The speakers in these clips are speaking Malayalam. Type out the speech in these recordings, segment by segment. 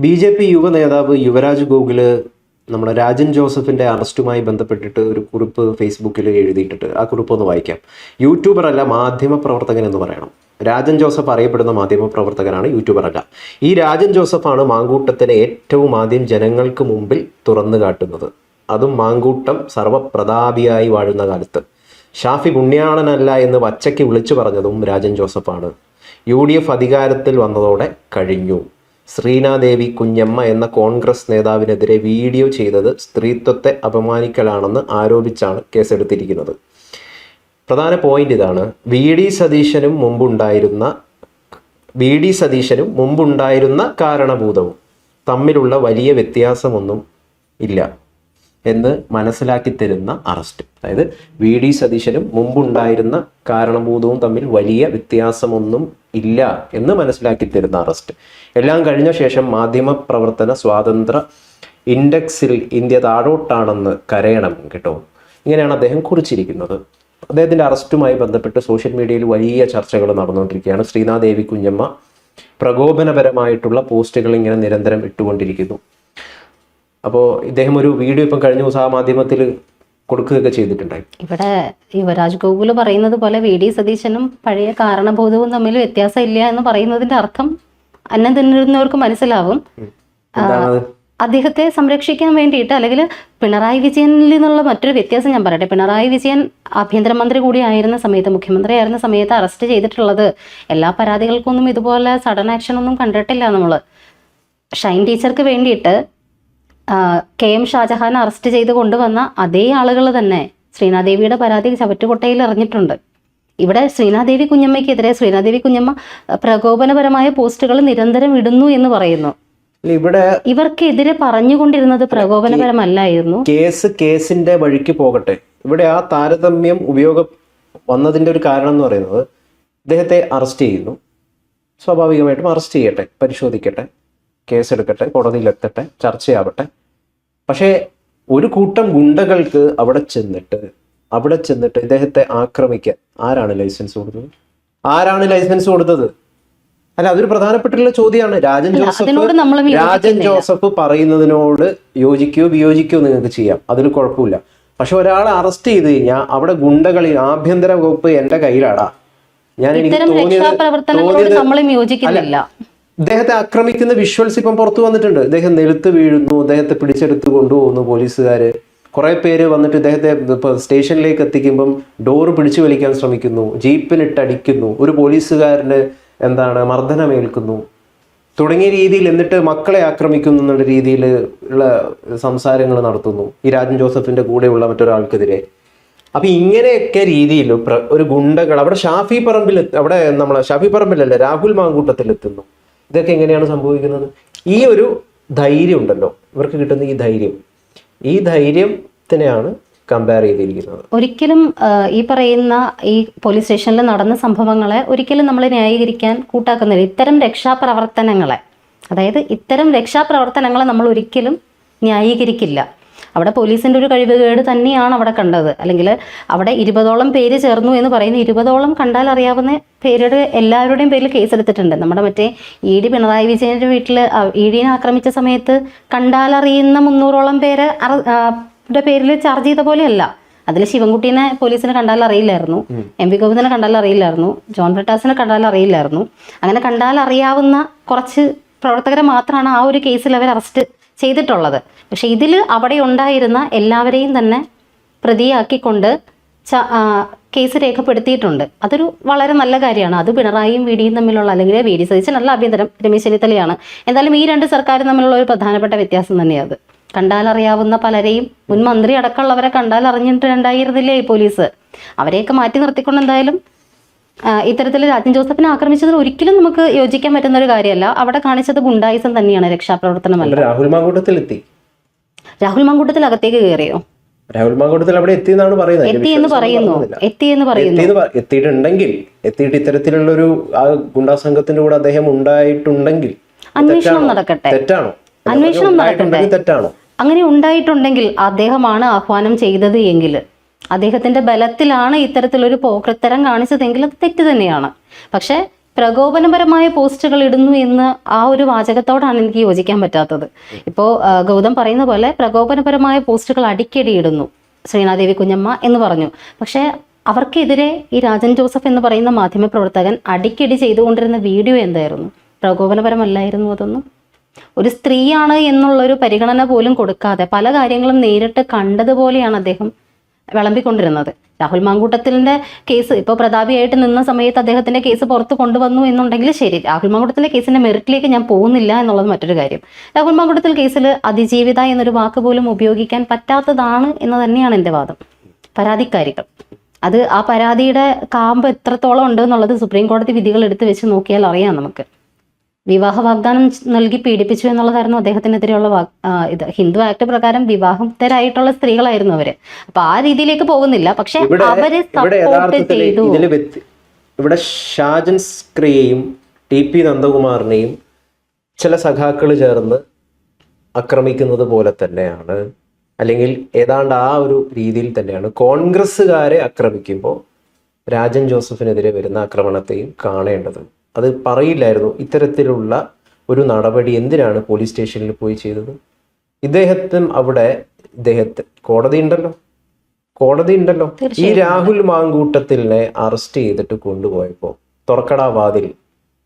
BJP യുവ നേതാവ് യുവരാജ് ഗോകുല് നമ്മുടെ രാജൻ ജോസഫിൻ്റെ അറസ്റ്റുമായി ബന്ധപ്പെട്ടിട്ട് ഒരു കുറിപ്പ് ഫേസ്ബുക്കിൽ എഴുതിയിട്ടിട്ട് ആ കുറിപ്പ് ഒന്ന് വായിക്കാം. യൂട്യൂബർ അല്ല, മാധ്യമപ്രവർത്തകൻ എന്ന് പറയണം. രാജൻ ജോസഫ് അറിയപ്പെടുന്ന മാധ്യമപ്രവർത്തകനാണ്, യൂട്യൂബർ അല്ല. ഈ രാജൻ ജോസഫാണ് മാങ്കൂട്ടത്തിനെ ഏറ്റവും ആദ്യം ജനങ്ങൾക്ക് മുമ്പിൽ തുറന്നു കാട്ടുന്നത്. അതും മാങ്കൂട്ടം സർവപ്രതാപിയായി വാഴുന്ന കാലത്ത്. ഷാഫി പുണ്യാളനല്ല എന്ന് വച്ചയ്ക്ക് വിളിച്ചു പറഞ്ഞതും രാജൻ ജോസഫാണ്. UDF അധികാരത്തിൽ വന്നതോടെ കഴിഞ്ഞു. ശ്രീനാദേവി കുഞ്ഞമ്മ എന്ന കോൺഗ്രസ് നേതാവിനെതിരെ വീഡിയോ ചെയ്തത് സ്ത്രീത്വത്തെ അപമാനിക്കലാണെന്ന് ആരോപിച്ചാണ് കേസെടുത്തിരിക്കുന്നത്. പ്രധാന പോയിന്റ് ഇതാണ്. വി ഡി സതീശനും മുമ്പുണ്ടായിരുന്ന കാരണഭൂതവും തമ്മിലുള്ള വലിയ വ്യത്യാസമൊന്നും ഇല്ല എന്ന് മനസ്സിലാക്കി തരുന്ന അറസ്റ്റ്. അതായത് വി ഡി സതീശനും മുമ്പുണ്ടായിരുന്ന കാരണഭൂതവും തമ്മിൽ വലിയ വ്യത്യാസമൊന്നും ഇല്ല എന്ന് മനസ്സിലാക്കി തരുന്ന അറസ്റ്റ്. എല്ലാം കഴിഞ്ഞ ശേഷം മാധ്യമപ്രവർത്തന സ്വാതന്ത്ര്യ ഇൻഡെക്സിൽ ഇന്ത്യ താഴോട്ടാണെന്ന് കരയണം കേട്ടോ. ഇങ്ങനെയാണ് അദ്ദേഹം കുറിച്ചിരിക്കുന്നത്. അദ്ദേഹത്തിൻ്റെ അറസ്റ്റുമായി ബന്ധപ്പെട്ട് സോഷ്യൽ മീഡിയയിൽ വലിയ ചർച്ചകൾ നടന്നുകൊണ്ടിരിക്കുകയാണ്. ശ്രീനാദേവി കുഞ്ഞമ്മ പ്രകോപനപരമായിട്ടുള്ള പോസ്റ്റുകൾ ഇങ്ങനെ നിരന്തരം ഇട്ടുകൊണ്ടിരിക്കുന്നു. അപ്പോൾ ഇദ്ദേഹം ഒരു വീഡിയോ ഇപ്പം കഴിഞ്ഞ ദിവസം ആ മാധ്യമത്തിൽ കൊടുക്കുകയൊക്കെ ചെയ്തിട്ടുണ്ടായി. ഇവിടെ യുവരാജ് ഗോകുല് പറയുന്നത് പോലെ വി ഡി സതീശനും പഴയ കാരണബോധവും തമ്മിൽ വ്യത്യാസം ഇല്ല എന്ന് പറയുന്നതിന്റെ അർത്ഥം അന്നം തിന്നിരുന്നവർക്ക് മനസ്സിലാവും. അദ്ദേഹത്തെ സംരക്ഷിക്കാൻ വേണ്ടിയിട്ട്, അല്ലെങ്കിൽ പിണറായി വിജയനിൽ നിന്നുള്ള മറ്റൊരു വ്യത്യാസം ഞാൻ പറയട്ടെ. പിണറായി വിജയൻ ആഭ്യന്തരമന്ത്രി കൂടി ആയിരുന്ന സമയത്ത്, മുഖ്യമന്ത്രി ആയിരുന്ന സമയത്ത് അറസ്റ്റ് ചെയ്തിട്ടുള്ളത് എല്ലാ പരാതികൾക്കൊന്നും ഇതുപോലെ സഡൻ ആക്ഷൻ ഒന്നും കണ്ടിട്ടില്ല നമ്മൾ. ഷൈൻ ടീച്ചർക്ക് വേണ്ടിയിട്ട് KM ഷാജഹാൻ അറസ്റ്റ് ചെയ്ത് കൊണ്ടുവന്ന അതേ ആളുകൾ തന്നെ ശ്രീനാദേവിയുടെ പരാതി ചവറ്റുകൊട്ടയിൽ എറിഞ്ഞിട്ടുണ്ട്. ഇവിടെ ശ്രീനാദേവി കുഞ്ഞമ്മയ്ക്കെതിരെ ശ്രീനാദേവി കുഞ്ഞമ്മ പ്രകോപനപരമായ പോസ്റ്റുകൾ നിരന്തരം ഇടുന്നു എന്ന് പറയുന്നു. ഇവിടെ ഇവർക്കെതിരെ പറഞ്ഞുകൊണ്ടിരുന്നത് പ്രകോപനപരമല്ലായിരുന്നു. കേസിന്റെ വഴിക്ക് പോകട്ടെ. ഇവിടെ ആ താരതമ്യം ഉപയോഗം വന്നതിന്റെ ഒരു കാരണം എന്ന് പറയുന്നത്, ഇദ്ദേഹത്തെ അറസ്റ്റ് ചെയ്യുന്നു. സ്വാഭാവികമായിട്ടും അറസ്റ്റ് ചെയ്യട്ടെ, പരിശോധിക്കട്ടെ, കേസെടുക്കട്ടെ, കോടതിയിലെത്തട്ടെ, ചർച്ചയാവട്ടെ. പക്ഷേ ഒരു കൂട്ടം ഗുണ്ടകൾക്ക് അവിടെ ചെന്നിട്ട് ഇദ്ദേഹത്തെ ആക്രമിക്കാൻ ആരാണ് ലൈസൻസ് കൊടുത്തത്? അല്ല, അതൊരു പ്രധാനപ്പെട്ടുള്ള ചോദ്യമാണ്. രാജൻ ജോസഫ് പറയുന്നതിനോട് യോജിക്കുകയോ വിയോജിക്കുകയോ നിങ്ങൾക്ക് ചെയ്യാം, അതിൽ കുഴപ്പമില്ല. പക്ഷെ ഒരാളെ അറസ്റ്റ് ചെയ്ത് കഴിഞ്ഞാൽ അവിടെ ഗുണ്ടകളി ആഭ്യന്തര വകുപ്പ് എന്റെ കയ്യിലാടാ. ഇദ്ദേഹത്തെ ആക്രമിക്കുന്ന വിഷ്വൽസ് ഇപ്പം പുറത്തു വന്നിട്ടുണ്ട്. ഇദ്ദേഹം നിലത്ത് വീഴുന്നു, ഇദ്ദേഹത്തെ പിടിച്ചെടുത്ത് കൊണ്ടുപോകുന്നു പോലീസുകാര്. കുറെ പേര് വന്നിട്ട് ഇദ്ദേഹത്തെ സ്റ്റേഷനിലേക്ക് എത്തിക്കുമ്പം ഡോറ് പിടിച്ചു വലിക്കാൻ ശ്രമിക്കുന്നു, ജീപ്പിലിട്ടടിക്കുന്നു, ഒരു പോലീസുകാരന് മർദ്ദനമേൽക്കുന്നു തുടങ്ങിയ രീതിയിൽ. എന്നിട്ട് മക്കളെ ആക്രമിക്കുന്നു എന്നുള്ള രീതിയിൽ ഉള്ള സംസാരങ്ങൾ നടത്തുന്നു ഈ രാജൻ ജോസഫിന്റെ കൂടെയുള്ള മറ്റൊരാൾക്കെതിരെ. അപ്പൊ ഇങ്ങനെയൊക്കെ രീതിയിൽ ഒരു ഗുണ്ടകൾ അവിടെ ഷാഫി പറമ്പിലല്ല, രാഹുൽ മാങ്കൂട്ടത്തിൽ എത്തുന്നു. ഇതൊക്കെ എങ്ങനെയാണ് സംഭവിക്കുന്നത്? ഈ ഒരു ധൈര്യം ഉണ്ടല്ലോ ഇവർക്ക് കിട്ടുന്ന, ഈ ധൈര്യത്തിനെയാണ് കമ്പയർ ചെയ്തിരിക്കുന്നത്. ഒരിക്കലും ഈ പറയുന്ന ഈ പോലീസ് സ്റ്റേഷനിൽ നടന്ന സംഭവങ്ങളെ ഒരിക്കലും നമ്മൾ ന്യായീകരിക്കാൻ കൂട്ടാക്കുന്നില്ല. ഇത്തരം രക്ഷാപ്രവർത്തനങ്ങളെ നമ്മൾ ഒരിക്കലും ന്യായീകരിക്കില്ല. അവിടെ പോലീസിൻ്റെ ഒരു കഴിവുകേട് തന്നെയാണ് അവിടെ കണ്ടത്. അല്ലെങ്കിൽ അവിടെ 20ഓളം പേര് ചേർന്നു എന്ന് പറയുന്ന 20ഓളം കണ്ടാൽ അറിയാവുന്ന പേരുടെ എല്ലാവരുടെയും പേരിൽ കേസെടുത്തിട്ടുണ്ട്. നമ്മുടെ മറ്റേ ED പിണറായി വിജയൻ്റെ വീട്ടിൽ EDനെ ആക്രമിച്ച സമയത്ത് കണ്ടാലറിയുന്ന 300ഓളം പേരുടെ പേരിൽ ചാർജ് ചെയ്ത പോലെയല്ല. അതിൽ ശിവൻകുട്ടീനെ പോലീസിനെ കണ്ടാൽ അറിയില്ലായിരുന്നു, MP ഗോവിന്ദനെ കണ്ടാൽ അറിയില്ലായിരുന്നു, ജോൺ ബ്രിട്ടാസിനെ കണ്ടാൽ അറിയില്ലായിരുന്നു. അങ്ങനെ കണ്ടാൽ അറിയാവുന്ന കുറച്ച് പ്രവർത്തകരെ മാത്രമാണ് ആ ഒരു കേസിൽ അവർ അറസ്റ്റ് ചെയ്തിട്ടുള്ളത്. പക്ഷെ ഇതിൽ അവിടെ ഉണ്ടായിരുന്ന എല്ലാവരെയും തന്നെ പ്രതിയാക്കിക്കൊണ്ട് കേസ് രേഖപ്പെടുത്തിയിട്ടുണ്ട്. അതൊരു വളരെ നല്ല കാര്യമാണ്. അത് പിണറായിയും VDയും തമ്മിലുള്ള, അല്ലെങ്കിൽ VD സതീശനല്ല ആഭ്യന്തരം, രമേശ് ചെന്നിത്തലയാണ്. എന്തായാലും ഈ രണ്ട് സർക്കാരും തമ്മിലുള്ള ഒരു പ്രധാനപ്പെട്ട വ്യത്യാസം തന്നെയാണ് അത്. കണ്ടാലറിയാവുന്ന പലരെയും, മുൻ മന്ത്രി അടക്കമുള്ളവരെ കണ്ടാൽ അറിഞ്ഞിട്ടുണ്ടായിരുന്നില്ലേ ഈ പോലീസ്. അവരെയൊക്കെ മാറ്റി നിർത്തിക്കൊണ്ട് എന്തായാലും ഇത്തരത്തിൽ രാജൻ ജോസഫിനെ ആക്രമിച്ചതിൽ ഒരിക്കലും നമുക്ക് യോജിക്കാൻ പറ്റുന്ന ഒരു കാര്യമല്ല. അവിടെ കാണിച്ചത് ഗുണ്ടായിസം തന്നെയാണ്, രക്ഷാപ്രവർത്തനമല്ല. രാഹുൽ മാങ്കൂട്ടത്തിൽ അകത്തേക്ക് കയറിയോ? രാഹുൽ മാങ്കൂട്ടത്തിൽ അവിടെ എത്തിയെന്നാണ് പറയുന്നത്. എത്തിയിട്ട് ഇത്തരത്തിലുള്ള ഒരു ഗുണ്ടാ സംഘത്തിന്റെ കൂടെ അദ്ദേഹം ഉണ്ടായിട്ടുണ്ടെങ്കിൽ അന്വേഷണം നടക്കട്ടെ. തെറ്റാണോ? അങ്ങനെ ഉണ്ടായിട്ടുണ്ടെങ്കിൽ അദ്ദേഹമാണ് ആഹ്വാനം ചെയ്തത് എങ്കിൽ, അദ്ദേഹത്തിന്റെ ബലത്തിലാണ് ഇത്തരത്തിലൊരു പോക്രിത്തരം കാണിച്ചതെങ്കിൽ അത് തെറ്റ് തന്നെയാണ്. പക്ഷെ പ്രകോപനപരമായ പോസ്റ്റുകൾ ഇടുന്നു എന്ന് ആ ഒരു വാചകത്തോടാണ് എനിക്ക് യോജിക്കാൻ പറ്റാത്തത്. ഇപ്പോൾ ഗൗതം പറയുന്ന പോലെ പ്രകോപനപരമായ പോസ്റ്റുകൾ അടിക്കടി ഇടുന്നു, ശ്രീനാദേവി കുഞ്ഞമ്മ എന്ന് പറഞ്ഞു. പക്ഷേ അവർക്കെതിരെ ഈ രാജൻ ജോസഫ് എന്ന് പറയുന്ന മാധ്യമപ്രവർത്തകൻ അടിക്കടി ചെയ്തുകൊണ്ടിരുന്ന വീഡിയോ എന്തായിരുന്നു? പ്രകോപനപരമല്ലായിരുന്നു അതൊന്നും. ഒരു സ്ത്രീയാണ് എന്നുള്ളൊരു പരിഗണന പോലും കൊടുക്കാതെ പല കാര്യങ്ങളും നേരിട്ട് കണ്ടതുപോലെയാണ് അദ്ദേഹം വിളമ്പിക്കൊണ്ടിരുന്നത്. രാഹുൽ മാങ്കൂട്ടത്തിലിൻ്റെ കേസ് ഇപ്പോൾ പ്രതാപിയായിട്ട് നിന്ന സമയത്ത് അദ്ദേഹത്തിൻ്റെ കേസ് പുറത്ത് കൊണ്ടുവന്നു എന്നുണ്ടെങ്കിൽ ശരി, രാഹുൽ മാങ്കൂട്ടത്തിലെ കേസിൻ്റെ മെറിറ്റിലേക്ക് ഞാൻ പോകുന്നില്ല എന്നുള്ളത് മറ്റൊരു കാര്യം. രാഹുൽ മാങ്കൂട്ടത്തിൽ കേസിൽ അതിജീവിത എന്നൊരു വാക്ക് പോലും ഉപയോഗിക്കാൻ പറ്റാത്തതാണ് എന്ന് തന്നെയാണ് എൻ്റെ വാദം. പരാതിക്കാരികൾ, അത് ആ പരാതിയുടെ കാമ്പ് എത്രത്തോളം ഉണ്ട് എന്നുള്ളത് സുപ്രീം കോടതി വിധികൾ എടുത്ത് വെച്ച് നോക്കിയാൽ അറിയാം നമുക്ക്. വിവാഹ വാഗ്ദാനം നൽകി പീഡിപ്പിച്ചു എന്നുള്ളതായിരുന്നു അദ്ദേഹത്തിനെതിരെയുള്ള ഇത്. ഹിന്ദു ആക്ട് പ്രകാരം വിവാഹിതരായിട്ടുള്ള സ്ത്രീകളായിരുന്നു അവര്. അപ്പൊ ആ രീതിയിലേക്ക് പോകുന്നില്ല. പക്ഷെ അവര് സപ്പോർട്ട് ചെയ്തു. ഇവിടെ ഷാജൻ സ്ക്രിയയും TP നന്ദകുമാറിനെയും ചില സഖാക്കൾ ചേർന്ന് ആക്രമിക്കുന്നത് പോലെ തന്നെയാണ്, അല്ലെങ്കിൽ ഏതാണ്ട് ആ ഒരു രീതിയിൽ തന്നെയാണ് കോൺഗ്രസ്സുകാരെ ആക്രമിക്കുമ്പോൾ രാജൻ ജോസഫിനെതിരെ വരുന്ന ആക്രമണത്തെയും കാണേണ്ടത്. അത് പറയില്ലായിരുന്നു ഇത്തരത്തിലുള്ള ഒരു നടപടി എന്തിനാണ് പോലീസ് സ്റ്റേഷനിൽ പോയി ചെയ്തത്? കോടതി ഉണ്ടല്ലോ. ഈ രാഹുൽ മാങ്കൂട്ടത്തിലിനെ അറസ്റ്റ് ചെയ്തിട്ട് കൊണ്ടുപോയപ്പോൾ തുറക്കടാ വാതിൽ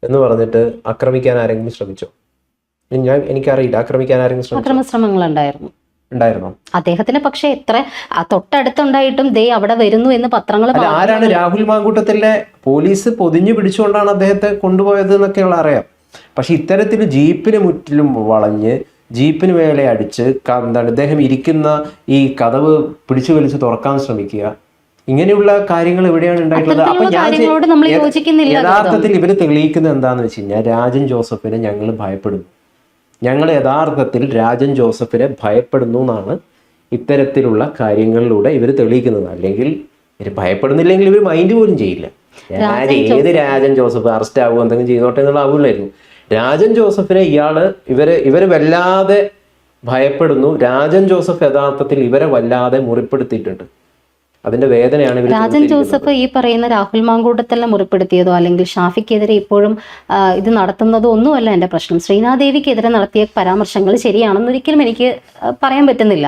എന്ന് പറഞ്ഞിട്ട് ആക്രമിക്കാൻ ആരെങ്കിലും ശ്രമിച്ചോ? എനിക്കറിയില്ല. ആക്രമിക്കാൻ ആരെങ്കിലും ശ്രമങ്ങൾ ഉണ്ടായിരുന്നോ? അദ്ദേഹത്തിന് പക്ഷെ എത്ര തൊട്ടടുത്തുണ്ടായിട്ടും ദേ അവിടെ വരുന്നു എന്ന് പത്രങ്ങൾ. ആരാണ് രാഹുൽ മാങ്കൂട്ടത്തിലെ? പോലീസ് പൊതിഞ്ഞു പിടിച്ചുകൊണ്ടാണ് അദ്ദേഹത്തെ കൊണ്ടുപോയത് എന്നൊക്കെയുള്ള അറിയാം. പക്ഷെ ഇത്തരത്തിൽ ജീപ്പിന് മുറ്റിലും വളഞ്ഞ് ജീപ്പിന് മേലെ അടിച്ച് അദ്ദേഹം ഇരിക്കുന്ന ഈ കതവ് പിടിച്ചു വലിച്ച് തുറക്കാൻ ശ്രമിക്കുക, ഇങ്ങനെയുള്ള കാര്യങ്ങൾ എവിടെയാണ് ഉണ്ടായിട്ടുള്ളത്? അപ്പൊ യഥാർത്ഥത്തിൽ ഇവര് തെളിയിക്കുന്നത് എന്താന്ന് വെച്ച് കഴിഞ്ഞാൽ രാജൻ ജോസഫിനെ ഞങ്ങൾ ഭയപ്പെടുന്നു, ഞങ്ങൾ യഥാർത്ഥത്തിൽ രാജൻ ജോസഫിനെ ഭയപ്പെടുന്നു എന്നാണ് ഇത്തരത്തിലുള്ള കാര്യങ്ങളിലൂടെ ഇവർ തെളിയിക്കുന്നത്. അല്ലെങ്കിൽ ഇവർ ഭയപ്പെടുന്നില്ലെങ്കിൽ ഇവർ മൈൻഡ് പോലും ചെയ്യില്ല. ഏത് രാജൻ ജോസഫ് അറസ്റ്റ് ആവുക എന്തെങ്കിലും ചെയ്തോട്ടെ എന്നുള്ള ആവില്ലായിരുന്നു. രാജൻ ജോസഫിനെ ഇവര് വല്ലാതെ ഭയപ്പെടുന്നു. രാജൻ ജോസഫ് യഥാർത്ഥത്തിൽ ഇവരെ വല്ലാതെ മുറിപ്പെടുത്തിയിട്ടുണ്ട്. അതിന്റെ വേദനയാണ് രാജൻ ജോസഫ് ഈ പറയുന്ന രാഹുൽ മാങ്കൂട്ടത്തിലെ മുറിപ്പെടുത്തിയതോ അല്ലെങ്കിൽ ഷാഫിക്കെതിരെ ഇപ്പോഴും ഇത് നടത്തുന്നതോ ഒന്നുമല്ല എൻ്റെ പ്രശ്നം. ശ്രീനാദേവിക്കെതിരെ നടത്തിയ പരാമർശങ്ങൾ ശരിയാണെന്നൊരിക്കലും എനിക്ക് പറയാൻ പറ്റുന്നില്ല.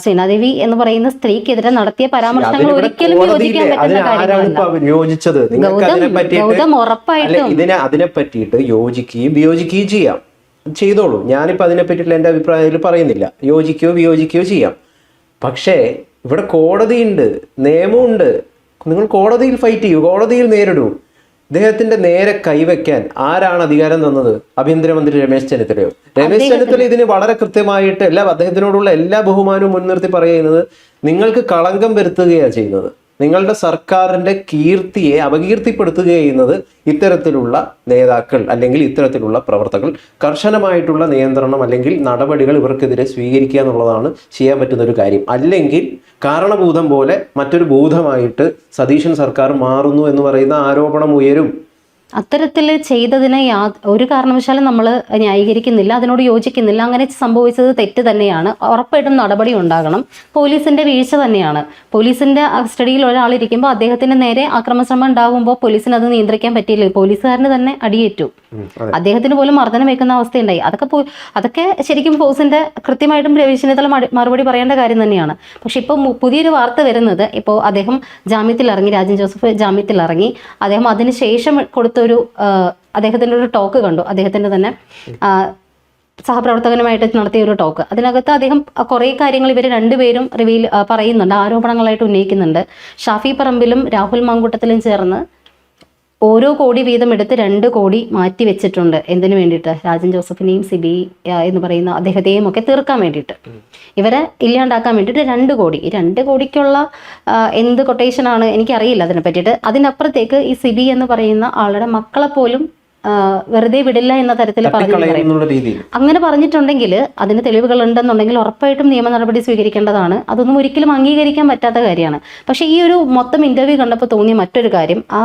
ശ്രീനാദേവി എന്ന് പറയുന്ന സ്ത്രീക്കെതിരെ നടത്തിയ പരാമർശങ്ങൾ ഒരിക്കലും യോജിക്കാൻ പറ്റുന്ന കാര്യങ്ങളല്ല. ഗൗതം ഉറപ്പായിട്ടും അതിനെ പറ്റിയിട്ട് യോജിക്കുകയും വിയോജിക്കുകയും ചെയ്യാം, ചെയ്തോളൂ. ഞാനിപ്പോ അതിനെ പറ്റിയിട്ടുള്ള എൻ്റെ അഭിപ്രായത്തിൽ പറയുന്നില്ല. യോജിക്കുകയോ വിയോജിക്കുകയോ ചെയ്യാം. പക്ഷേ ഇവിടെ കോടതിയുണ്ട്, നിയമമുണ്ട്. നിങ്ങൾ കോടതിയിൽ ഫൈറ്റ് ചെയ്യൂ, കോടതിയിൽ നേരിടൂ. ഇദ്ദേഹത്തിന്റെ നേരെ കൈവയ്ക്കാൻ ആരാണ് അധികാരം തന്നത്? ആഭ്യന്തരമന്ത്രി രമേശ് ചെന്നിത്തലയോ? രമേശ് ചെന്നിത്തല ഇതിന് വളരെ കൃത്യമായിട്ട് അദ്ദേഹത്തിനോടുള്ള എല്ലാ ബഹുമാനവും മുൻനിർത്തി പറയുന്നത് നിങ്ങൾക്ക് കളങ്കം വരുത്തുകയാണ് ചെയ്യുന്നത്, നിങ്ങളുടെ സർക്കാരിന്റെ കീർത്തിയെ അപകീർത്തിപ്പെടുത്തുക ചെയ്യുന്നത് ഇത്തരത്തിലുള്ള നേതാക്കൾ അല്ലെങ്കിൽ ഇത്തരത്തിലുള്ള പ്രവർത്തകർ. കർശനമായിട്ടുള്ള നിയന്ത്രണം അല്ലെങ്കിൽ നടപടികൾ ഇവർക്കെതിരെ സ്വീകരിക്കുക എന്നുള്ളതാണ് ചെയ്യാൻ പറ്റുന്ന ഒരു കാര്യം. അല്ലെങ്കിൽ കാരണഭൂതം പോലെ മറ്റൊരു ഭൂതമായിട്ട് സതീശൻ സർക്കാർ മാറുന്നു എന്ന് പറയുന്ന ആരോപണം ഉയരും. അത്തരത്തിൽ ചെയ്തതിനെ ഒരു കാരണവശാലും നമ്മൾ ന്യായീകരിക്കുന്നില്ല, അതിനോട് യോജിക്കുന്നില്ല. അങ്ങനെ സംഭവിച്ചത് തെറ്റ് തന്നെയാണ്, ഉറപ്പായിട്ടും നടപടി ഉണ്ടാകണം. പോലീസിന്റെ വീഴ്ച തന്നെയാണ്. പോലീസിന്റെ കസ്റ്റഡിയിൽ ഒരാളിരിക്കുമ്പോൾ അദ്ദേഹത്തിന് നേരെ ആക്രമണശ്രമം ഉണ്ടാകുമ്പോൾ പോലീസിന് അത് നിയന്ത്രിക്കാൻ പറ്റിയില്ല. പോലീസുകാരന് തന്നെ അടിയേറ്റു, അദ്ദേഹത്തിന് പോലും മർദ്ദനം വെക്കുന്ന അവസ്ഥയുണ്ടായി. അതൊക്കെ ശരിക്കും ഫോഴ്സിന്റെ കൃത്യമായിട്ടും രമേശ് ചെന്നിത്തല മറുപടി പറയേണ്ട കാര്യം തന്നെയാണ്. പക്ഷെ ഇപ്പോൾ പുതിയൊരു വാർത്ത വരുന്നത്, ഇപ്പോൾ അദ്ദേഹം ജാമ്യത്തിലിറങ്ങി, രാജൻ ജോസഫ് ജാമ്യത്തിലിറങ്ങി. അദ്ദേഹം അതിനുശേഷം അദ്ദേഹത്തിൻ്റെ ഒരു ടോക്ക് കണ്ടു, അദ്ദേഹത്തിൻ്റെ തന്നെ സഹപ്രവർത്തകനുമായിട്ട് നടത്തിയ ഒരു ടോക്ക്. അതിനകത്ത് അദ്ദേഹം കുറേ കാര്യങ്ങൾ ഇവർ രണ്ടുപേരും പറയുന്നുണ്ട്, ആരോപണങ്ങളായിട്ട് ഉന്നയിക്കുന്നുണ്ട്. ഷാഫി പറമ്പിലും രാഹുൽ മാങ്കൂട്ടത്തിലും ചേർന്ന് ഓരോ കോടി വീതം എടുത്ത് 2 കോടി മാറ്റി വെച്ചിട്ടുണ്ട്. എന്തിനു വേണ്ടിയിട്ട്? രാജൻ ജോസഫിനെയും സിബി എന്ന് പറയുന്ന അദ്ദേഹത്തെയും ഒക്കെ തീർക്കാൻ വേണ്ടിയിട്ട്, ഇവരെ ഇല്ലാണ്ടാക്കാൻ വേണ്ടിയിട്ട് 2 കോടി. ഈ 2 കോടിക്കുള്ള എന്ത് കൊട്ടേഷനാണ് എനിക്കറിയില്ല അതിനെ പറ്റിയിട്ട്. അതിനപ്പുറത്തേക്ക് ഈ സിബി എന്ന് പറയുന്ന ആളുടെ മക്കളെ പോലും വെറുതെ വിടില്ല എന്ന തരത്തിൽ അങ്ങനെ പറഞ്ഞിട്ടുണ്ടെങ്കിൽ, അതിന് തെളിവുകൾ ഉണ്ടെന്നുണ്ടെങ്കിൽ ഉറപ്പായിട്ടും നിയമ നടപടി സ്വീകരിക്കേണ്ടതാണ്. അതൊന്നും ഒരിക്കലും അംഗീകരിക്കാൻ പറ്റാത്ത കാര്യമാണ്. പക്ഷേ ഈ ഒരു മൊത്തം ഇന്റർവ്യൂ കണ്ടപ്പോൾ തോന്നിയ മറ്റൊരു കാര്യം, ആ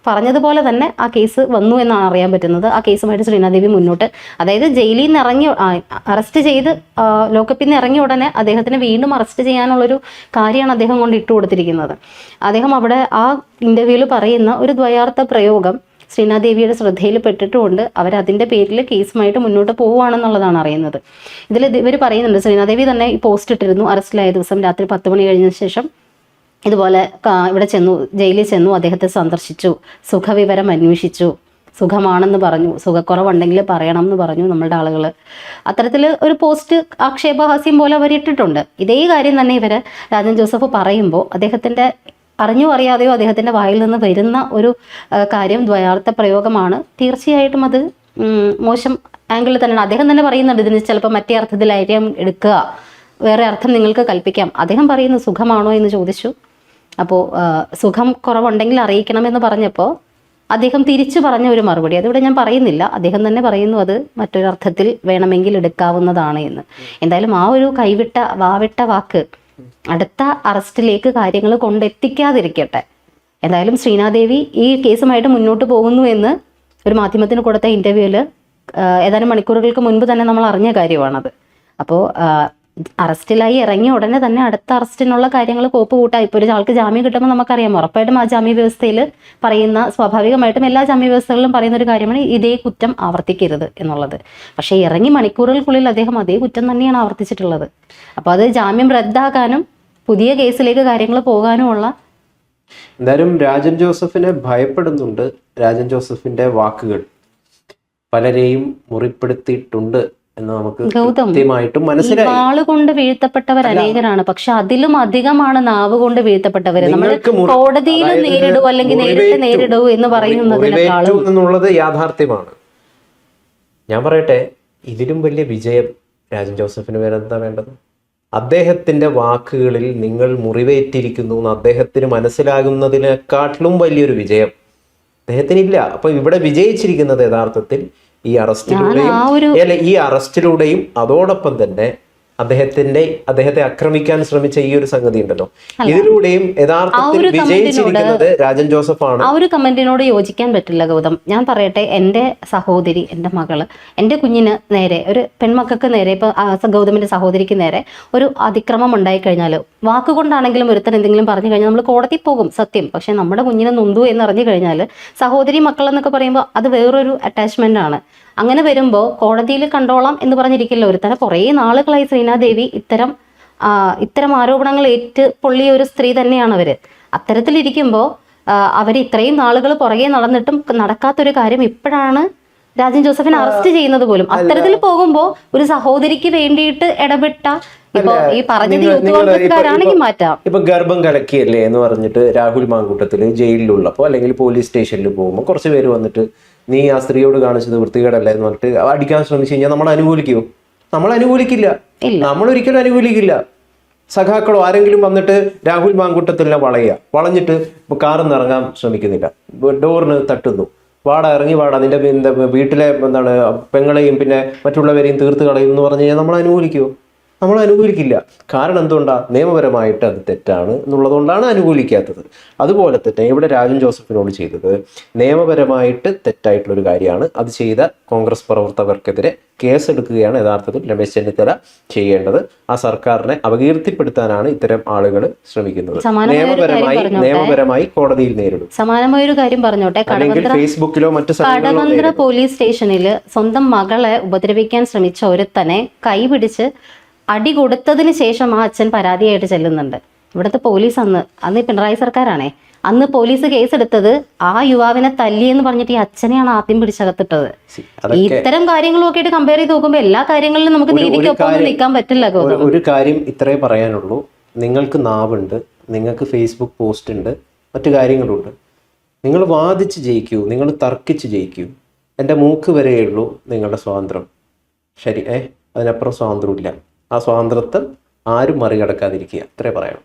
പറഞ്ഞതുപോലെ തന്നെ ആ കേസ് വന്നു എന്നാണ് അറിയാൻ പറ്റുന്നത്. ആ കേസുമായിട്ട് ശ്രീനാദേവി മുന്നോട്ട്, അതായത് ജയിലിൽ നിന്ന് അറസ്റ്റ് ചെയ്ത് ലോക്കപ്പിൽ നിന്ന് ഇറങ്ങിയ ഉടനെ അദ്ദേഹത്തിന് വീണ്ടും അറസ്റ്റ് ചെയ്യാനുള്ളൊരു കാര്യമാണ് അദ്ദേഹം കൊണ്ട് ഇട്ടുകൊടുത്തിരിക്കുന്നത്. അദ്ദേഹം അവിടെ ആ ഇന്റർവ്യൂവിൽ പറയുന്ന ഒരു ദ്വയാർത്ഥ പ്രയോഗം, ശ്രീനാദേവിയുടെ ശ്രദ്ധയിൽ പെട്ടിട്ടുമുണ്ട്. അവരതിൻ്റെ പേരിൽ കേസുമായിട്ട് മുന്നോട്ട് പോവുകയാണെന്നുള്ളതാണ് അറിയുന്നത്. ഇതിൽ ഇവർ പറയുന്നുണ്ട്, ശ്രീനാദേവി തന്നെ ഈ പോസ്റ്റ് ഇട്ടിരുന്നു, അറസ്റ്റിലായ ദിവസം രാത്രി 10 മണി കഴിഞ്ഞ ശേഷം ഇതുപോലെ ഇവിടെ ചെന്നു, ജയിലിൽ ചെന്നു, അദ്ദേഹത്തെ സന്ദർശിച്ചു, സുഖവിവരം അന്വേഷിച്ചു, സുഖമാണെന്ന് പറഞ്ഞു, സുഖക്കുറവുണ്ടെങ്കിൽ പറയണം എന്ന് പറഞ്ഞു നമ്മളുടെ ആളുകൾ. അത്തരത്തിൽ ഒരു പോസ്റ്റ് ആക്ഷേപഹാസ്യം പോലെ അവർ ഇട്ടിട്ടുണ്ട്. ഇതേ കാര്യം തന്നെ ഇവർ രാജൻ ജോസഫ് പറയുമ്പോൾ അദ്ദേഹത്തിൻ്റെ അറിഞ്ഞോ അറിയാതെയോ അദ്ദേഹത്തിൻ്റെ വായിൽ നിന്ന് വരുന്ന ഒരു കാര്യം ദ്വയാർത്ഥ പ്രയോഗമാണ്. തീർച്ചയായിട്ടും അത് മോശം ആംഗിളിൽ തന്നെയാണ്. അദ്ദേഹം തന്നെ പറയുന്നുണ്ട്, ഇതിന് ചിലപ്പോൾ മറ്റേ അർത്ഥത്തിലായിരിക്കും എടുക്കുക, വേറെ അർത്ഥം നിങ്ങൾക്ക് കൽപ്പിക്കാം. അദ്ദേഹം പറയുന്നു സുഖമാണോ എന്ന് ചോദിച്ചു. അപ്പോൾ സുഖം കുറവുണ്ടെങ്കിൽ അറിയിക്കണമെന്ന് പറഞ്ഞപ്പോൾ അദ്ദേഹം തിരിച്ചു പറഞ്ഞ ഒരു മറുപടി അതിവിടെ ഞാൻ പറയുന്നില്ല. അദ്ദേഹം തന്നെ പറയുന്നു അത് മറ്റൊരർത്ഥത്തിൽ വേണമെങ്കിൽ എടുക്കാവുന്നതാണ് എന്ന്. എന്തായാലും ആ ഒരു വാവിട്ട വാക്ക് അടുത്ത അറസ്റ്റിലേക്ക് കാര്യങ്ങൾ കൊണ്ടെത്തിക്കാതിരിക്കട്ടെ. എന്തായാലും ശ്രീനാദേവി ഈ കേസുമായിട്ട് മുന്നോട്ട് പോകുന്നു എന്ന് ഒരു മാധ്യമത്തിന് കൊടുത്ത ഇൻ്റർവ്യൂവിൽ ഏതാനും മണിക്കൂറുകൾക്ക് മുൻപ് തന്നെ നമ്മൾ അറിഞ്ഞ കാര്യമാണത്. അപ്പോൾ അറസ്റ്റിലായി ഇറങ്ങിയ ഉടനെ തന്നെ അടുത്ത അറസ്റ്റിനുള്ള കാര്യങ്ങൾ കോപ്പ് കൂട്ടാം. ഇപ്പോൾ ഒരാൾക്ക് ജാമ്യം കിട്ടുമ്പോൾ നമുക്കറിയാം ഉറപ്പായിട്ടും ആ ജാമ്യ വ്യവസ്ഥയിൽ പറയുന്ന, സ്വാഭാവികമായിട്ടും എല്ലാ ജാമ്യ വ്യവസ്ഥകളിലും പറയുന്ന ഒരു കാര്യമാണ് ഇതേ കുറ്റം ആവർത്തിക്കരുത് എന്നുള്ളത്. പക്ഷേ ഇറങ്ങി മണിക്കൂറുകൾക്കുള്ളിൽ അദ്ദേഹം അതേ കുറ്റം തന്നെയാണ് ആവർത്തിച്ചിട്ടുള്ളത്. അപ്പോൾ അത് ജാമ്യം റദ്ദാക്കാനും പുതിയ കേസിലേക്ക് കാര്യങ്ങൾ പോകാനുമുള്ള. എന്തായാലും രാജൻ ജോസഫിനെ ഭയപ്പെടുന്നുണ്ട്. രാജൻ ജോസഫിന്റെ വാക്കുകൾ പലരെയും മുറിപ്പെടുത്തിയിട്ടുണ്ട് എന്ന് നമുക്ക് കൃത്യമായിട്ടും മനസ്സിലായി. വാള് കൊണ്ട് വീഴ്ത്തപ്പെട്ടവർ അനേകരാണ്, പക്ഷെ അതിലും അധികമാണ് നാവ് കൊണ്ട് വീഴ്ത്തപ്പെട്ടവര്. നമ്മൾ കോടതിയിൽ നേരിടൂ അല്ലെങ്കിൽ നേരിട്ട് നേരിടൂ എന്ന് പറയുന്നത് യാഥാർത്ഥ്യമാണ്. ഞാൻ പറയട്ടെ, ഇതിലും വലിയ വിജയം രാജൻ ജോസഫിന് വേറെ എന്താ വേണ്ടത്? അദ്ദേഹത്തിന്റെ വാക്കുകളിൽ നിങ്ങൾ മുറിവേറ്റിരിക്കുന്നു എന്ന് അദ്ദേഹത്തിന് മനസ്സിലാകുന്നതിനെക്കാട്ടിലും വലിയൊരു വിജയം അദ്ദേഹത്തിനില്ല. അപ്പൊ ഇവിടെ വിജയിച്ചിരിക്കുന്നത് യഥാർത്ഥത്തിൽ ഈ അറസ്റ്റിലൂടെയും അതോടൊപ്പം തന്നെ അദ്ദേഹത്തെ ആക്രമിക്കാൻ ശ്രമിച്ച ഈ ഒരു സംഗതി ഉണ്ടല്ലോ, ഇതിലൂടെയും യഥാർത്ഥത്തിൽ വിജയിച്ചിരിക്കുന്നത് രാജൻ ജോസഫാണ്. ആ ഒരു കമന്റിനോട് യോജിക്കാൻ പറ്റില്ല ഗൗതം. ഞാൻ പറയട്ടെ, എൻ്റെ സഹോദരി, എൻ്റെ മകള്, എൻ്റെ കുഞ്ഞിന് നേരെ, ഒരു പെൺമക്കൾക്ക് നേരെ, ഇപ്പൊ ഗൗതമിന്റെ സഹോദരിക്ക് നേരെ ഒരു അതിക്രമം ഉണ്ടായി കഴിഞ്ഞാൽ, വാക്കുകൊണ്ടാണെങ്കിലും ഒരുത്തൻ എന്തെങ്കിലും പറഞ്ഞു കഴിഞ്ഞാൽ നമ്മൾ കോടതി പോകും, സത്യം. പക്ഷെ നമ്മുടെ കുഞ്ഞിനെ നൊന്തു എന്നറിഞ്ഞു കഴിഞ്ഞാൽ സഹോദരി മക്കൾ എന്നൊക്കെ പറയുമ്പോൾ അത് വേറൊരു അറ്റാച്ച്മെന്റ് ആണ്. അങ്ങനെ വരുമ്പോൾ കോടതിയിൽ കണ്ടോളാം എന്ന് പറഞ്ഞിരിക്കില്ല ഒരുത്തനെ. കുറേ നാളുകളായി ശ്രീനാദേവി ഇത്തരം ആരോപണങ്ങൾ പൊള്ളിയ ഒരു സ്ത്രീ തന്നെയാണ് അവര്. അത്തരത്തിലിരിക്കുമ്പോൾ അവർ ഇത്രയും നാളുകൾ പുറകെ നടന്നിട്ടും നടക്കാത്തൊരു കാര്യം ഇപ്പോഴാണ് രാജൻ ജോസഫിനെ അറസ്റ്റ് ചെയ്യുന്നത് പോലും. അത്തരത്തിൽ പോകുമ്പോൾ ഒരു സഹോദരിക്ക് വേണ്ടിയിട്ട് ഇടപെട്ട, ഇപ്പൊ ഈ പറഞ്ഞത് യൂത്ത് കോൺഗ്രസ്സുകാരാണെങ്കിൽ മാറ്റാം. ഇപ്പൊ ഗർഭം കലക്കിയല്ലേ എന്ന് പറഞ്ഞിട്ട് രാഹുൽ മാങ്കൂട്ടത്തില് ജയിലിലുള്ളപ്പോ അല്ലെങ്കിൽ പോലീസ് സ്റ്റേഷനിൽ പോകുമ്പോൾ കുറച്ച് പേര് വന്നിട്ട് നീ ആ സ്ത്രീയോട് കാണിച്ചത് വൃത്തികേടല്ല എന്ന് പറഞ്ഞിട്ട് അടിക്കാൻ ശ്രമിച്ചു കഴിഞ്ഞാൽ നമ്മൾ അനുകൂലിക്കുമോ? നമ്മൾ അനുകൂലിക്കില്ല, നമ്മൾ ഒരിക്കലും അനുകൂലിക്കില്ല. സഖാക്കളോ ആരെങ്കിലും വന്നിട്ട് രാഹുൽ മാങ്കൂട്ടത്തിനെ വളഞ്ഞിട്ട് കാറിൽ നിന്ന് ഇറങ്ങാൻ ശ്രമിക്കുന്നില്ല, ഡോറിന് തട്ടുന്നു, ഇറങ്ങി നിന്റെ വീട്ടിലെ പെങ്ങളെയും പിന്നെ മറ്റുള്ളവരെയും തീർത്ത് കളയും എന്ന് പറഞ്ഞു കഴിഞ്ഞാൽ നമ്മൾ അനുകൂലിക്കുമോ? നമ്മൾ അനുകൂലിക്കില്ല. കാരണം എന്തുകൊണ്ടാണ്? നിയമപരമായിട്ട് അത് തെറ്റാണ് എന്നുള്ളതുകൊണ്ടാണ് അനുകൂലിക്കാത്തത്. അതുപോലെ തന്നെ ഇവിടെ രാജൻ ജോസഫിനോട് ചെയ്തത് നിയമപരമായിട്ട് തെറ്റായിട്ടുള്ളൊരു കാര്യമാണ്. അത് ചെയ്ത കോൺഗ്രസ് പ്രവർത്തകർക്കെതിരെ കേസെടുക്കുകയാണ് യഥാർത്ഥത്തിൽ രമേശ് ചെന്നിത്തല ചെയ്യേണ്ടത്. ആ സർക്കാരിനെ അപകീർത്തിപ്പെടുത്താനാണ് ഇത്തരം ആളുകൾ ശ്രമിക്കുന്നത്. നിയമപരമായി കോടതിയിൽ നേരിടും. സമാനമായൊരു കാര്യം പറഞ്ഞോട്ടെ, ഫേസ്ബുക്കിലോ മറ്റു കടവന്ത്ര പോലീസ് സ്റ്റേഷനിൽ സ്വന്തം മകളെ ഉപദ്രവിക്കാൻ ശ്രമിച്ച ഒരുത്തനെ കൈപിടിച്ച് അടി കൊടുത്തതിന് ശേഷം ആ അച്ഛൻ പരാതിയായിട്ട് ചെല്ലുന്നുണ്ട്. ഇവിടുത്തെ പോലീസ് അന്ന് പിണറായി സർക്കാരാണേ, അന്ന് പോലീസ് കേസെടുത്തത് ആ യുവാവിനെ തല്ലിയെന്ന് പറഞ്ഞിട്ട് ഈ അച്ഛനെയാണ് ആദ്യം പിടിച്ചകത്തിട്ടത്. ഇത്തരം കാര്യങ്ങളൊക്കെ ആയിട്ട് കമ്പയർ ചെയ്ത് നോക്കുമ്പോൾ എല്ലാ കാര്യങ്ങളിലും നമുക്ക് നീതിക്കൊപ്പം നിൽക്കാൻ പറ്റില്ല. ഒരു കാര്യം ഇത്രേ പറയാനുള്ളൂ, നിങ്ങൾക്ക് നാവുണ്ട്, നിങ്ങൾക്ക് ഫേസ്ബുക്ക് പോസ്റ്റ് ഉണ്ട്, മറ്റു കാര്യങ്ങളുണ്ട്. നിങ്ങൾ വാദിച്ച് ജയിക്കൂ, നിങ്ങൾ തർക്കിച്ച് ജയിക്കൂ. എൻ്റെ മൂക്ക് വരെയുള്ളൂ നിങ്ങളുടെ സ്വാതന്ത്ര്യം. ശരി, അതിനപ്പുറം സ്വാതന്ത്ര്യമില്ല. ആ സ്വാതന്ത്ര്യത്തെ ആരും മറികടക്കാതിരിക്കുക, അത്രേ പറയാം.